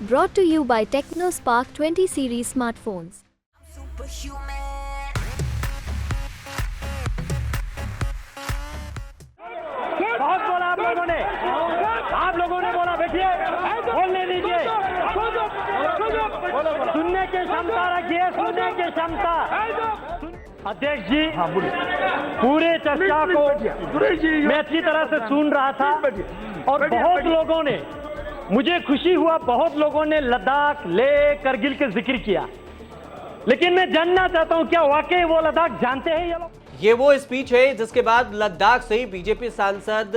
Brought to you by TechnoSpark 20 series smartphones. बहुत बोला आप लोगों ने बोला बैठिए, बोलने दीजिए, सुनने की क्षमता रखिए, सुनने की क्षमता। अध्यक्ष जी, हाँ बोलिए। पूरे चर्चा को मैं अच्छी तरह से सुन रहा था और बहुत लोगों ने, मुझे खुशी हुआ, बहुत लोगों ने लद्दाख, लेह, करगिल के जिक्र किया, लेकिन मैं जानना चाहता हूं क्या वाकई वो लद्दाख जानते हैं ये लोग? ये वो स्पीच है जिसके बाद लद्दाख से ही बीजेपी सांसद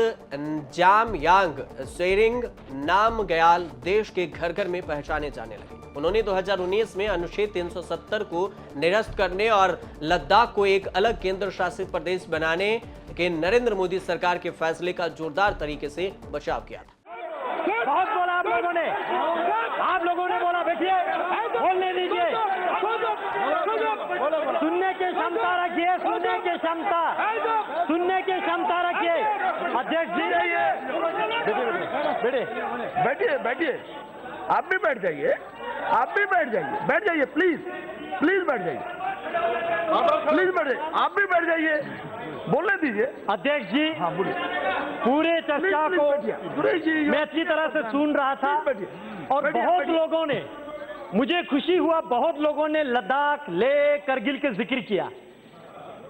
जामयांग सेरिंग नामग्याल देश के घर घर में पहचाने जाने लगे। उन्होंने 2019 में अनुच्छेद 370 को निरस्त करने और लद्दाख को एक अलग केंद्र शासित प्रदेश बनाने के नरेंद्र मोदी सरकार के फैसले का जोरदार तरीके से बचाव किया था। बहुत बोला आप लोगों ने बोला बैठिए, बोलने दीजिए, सुनने की क्षमता रखिए, सुनने की क्षमता, सुनने की क्षमता रखिए। अध्यक्ष जी, बैठिए बैठिए, आप भी बैठ जाइए, आप भी बैठ जाइए, प्लीज प्लीज बैठ जाइए, प्लीज बैठ जाइए, आप भी बैठ जाइए, बोलने दीजिए। अध्यक्ष जी, हाँ बोलिए। पूरे चर्चा को मैं अच्छी तरह से सुन रहा था और बहुत लोगों ने, मुझे खुशी हुआ, बहुत लोगों ने लद्दाख, लेह, करगिल के जिक्र किया,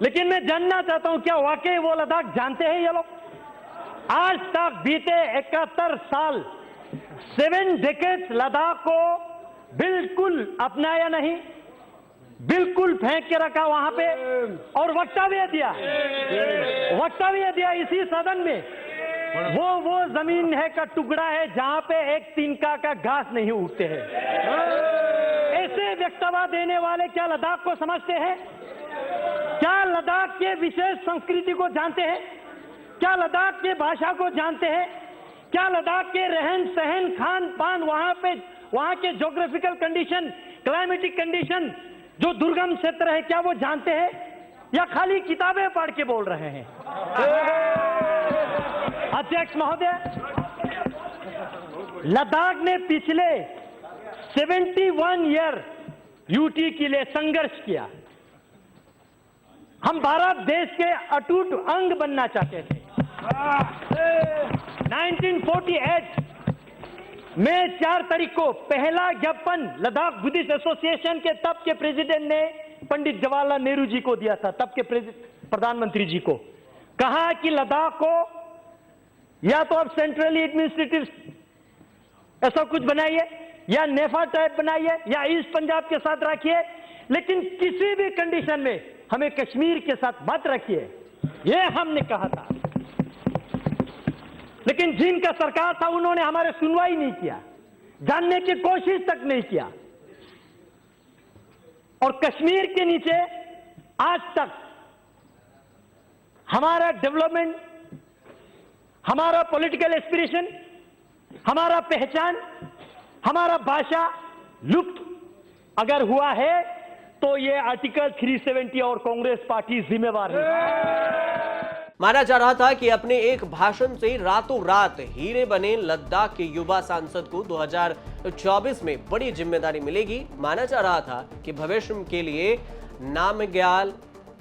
लेकिन मैं जानना चाहता हूं क्या वाकई वो लद्दाख जानते हैं ये लोग? आज तक बीते 71 साल, 7 डेकेड्स लद्दाख को बिल्कुल अपनाया नहीं, बिल्कुल फेंक के रखा वहां पे और वक्तव्य दिया इसी सदन में, वो जमीन है का टुकड़ा है जहां पे एक तिनका का घास नहीं उगते हैं। ऐसे वक्तव्य देने वाले क्या लद्दाख को समझते हैं? क्या लद्दाख के विशेष संस्कृति को जानते हैं? क्या लद्दाख के भाषा को जानते हैं? क्या लद्दाख के रहन सहन, खान पान, वहां के ज्योग्राफिकल कंडीशन, क्लाइमेटिक कंडीशन, जो दुर्गम क्षेत्र है, क्या वो जानते हैं या खाली किताबें पढ़ के बोल रहे हैं? अध्यक्ष महोदय, लद्दाख ने पिछले 71 ईयर यूटी के लिए संघर्ष किया। हम भारत देश के अटूट अंग बनना चाहते थे। 1948 में 4 तारीख को पहला ज्ञापन लद्दाख बुद्धिस्ट एसोसिएशन के तब के प्रेसिडेंट ने पंडित जवाहरलाल नेहरू जी को दिया था, तब के प्रधानमंत्री जी को। कहा कि लद्दाख को या तो आप सेंट्रली एडमिनिस्ट्रेटिव ऐसा कुछ बनाइए या नेफा टाइप बनाइए या ईस्ट पंजाब के साथ रखिए, लेकिन किसी भी कंडीशन में हमें कश्मीर के साथ मत रखिए, ये हमने कहा था। लेकिन जिनका सरकार था उन्होंने हमारे सुनवाई नहीं किया, जानने की कोशिश तक नहीं किया और कश्मीर के नीचे आज तक हमारा डेवलपमेंट, हमारा पॉलिटिकल एस्पिरेशन, हमारा पहचान, हमारा भाषा लुप्त अगर हुआ है तो ये आर्टिकल 370 और कांग्रेस पार्टी जिम्मेवार है। माना जा रहा था कि अपने एक भाषण से रातों रात हीरे बने लद्दाख के युवा सांसद को 2024 में बड़ी जिम्मेदारी मिलेगी। माना जा रहा था कि भविष्य के लिए नामग्याल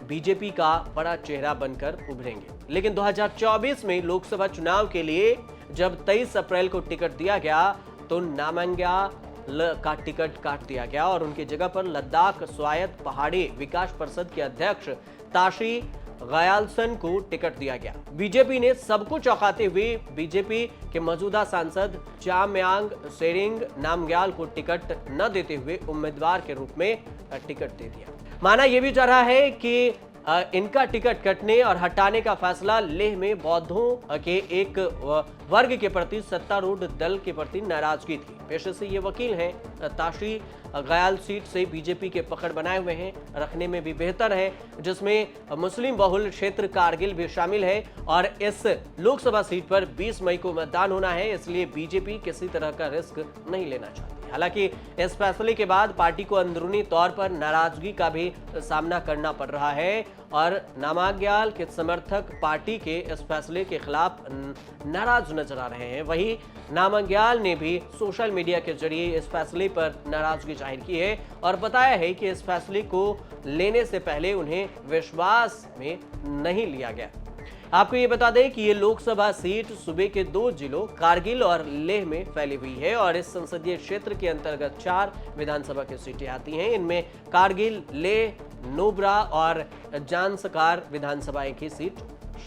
बीजेपी का बड़ा चेहरा बनकर उभरेंगे, लेकिन 2024 में लोकसभा चुनाव के लिए जब 23 अप्रैल को टिकट दिया गया तो नामग्याल का टिकट काट दिया गया और उनकी जगह पर लद्दाख स्वायत्त पहाड़ी विकास परिषद के अध्यक्ष ताशी गयाल्सन को टिकट दिया गया। बीजेपी ने सबको चौंकाते हुए बीजेपी के मौजूदा सांसद जामयांग सेरिंग नामग्याल को टिकट न देते हुए उम्मीदवार के रूप में टिकट दे दिया। माना यह भी जा रहा है कि इनका टिकट कटने और हटाने का फैसला लेह में बौद्धों के एक वर्ग के प्रति सत्तारूढ़ दल के प्रति नाराजगी थी। पेशे से ये वकील हैं, ताशी गयाल सीट से बीजेपी के पकड़ बनाए हुए हैं, रखने में भी बेहतर है, जिसमें मुस्लिम बहुल क्षेत्र कारगिल भी शामिल है और इस लोकसभा सीट पर 20 मई को मतदान होना है, इसलिए बीजेपी किसी तरह का रिस्क नहीं लेना चाहती। थी। हालांकि इस फैसले के बाद पार्टी को अंदरूनी तौर पर नाराजगी का भी सामना करना पड़ रहा है और नामांग्याल के समर्थक पार्टी के इस फैसले के खिलाफ नाराज नजर आ रहे हैं। वहीं नामांग्याल ने भी सोशल मीडिया के जरिए इस फैसले पर नाराजगी जाहिर की है और बताया है कि इस फैसले को लेने से पहले उन्हें विश्वास में नहीं लिया गया। आपको ये बता दें कि ये लोकसभा सीट सूबे के 2 जिलों कारगिल और लेह में फैली हुई है और इस संसदीय क्षेत्र के अंतर्गत 4 विधानसभा की सीटें आती हैं। इनमें कारगिल, लेह, नोब्रा और जांस्कार विधानसभाएं की सीट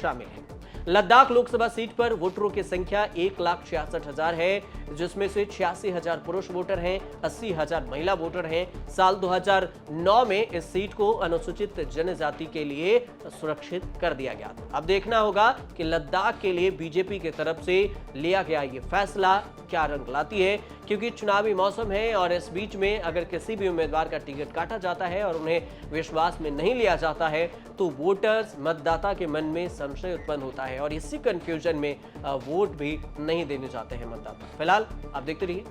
शामिल है। लद्दाख लोकसभा सीट पर वोटरों की संख्या 1,66,000 है, जिसमें से 86,000 पुरुष वोटर हैं, 80,000 महिला वोटर हैं। साल 2009 में इस सीट को अनुसूचित जनजाति के लिए सुरक्षित कर दिया गया था। अब देखना होगा कि लद्दाख के लिए बीजेपी की तरफ से लिया गया ये फैसला क्या रंग लाती है, क्योंकि चुनावी मौसम है और इस बीच में अगर किसी भी उम्मीदवार का टिकट काटा जाता है और उन्हें विश्वास में नहीं लिया जाता है तो वोटर्स, मतदाता के मन में संशय उत्पन्न होता है और इसी कंफ्यूजन में वोट भी नहीं देने जाते हैं मतदाता। फिलहाल आप देखते रहिए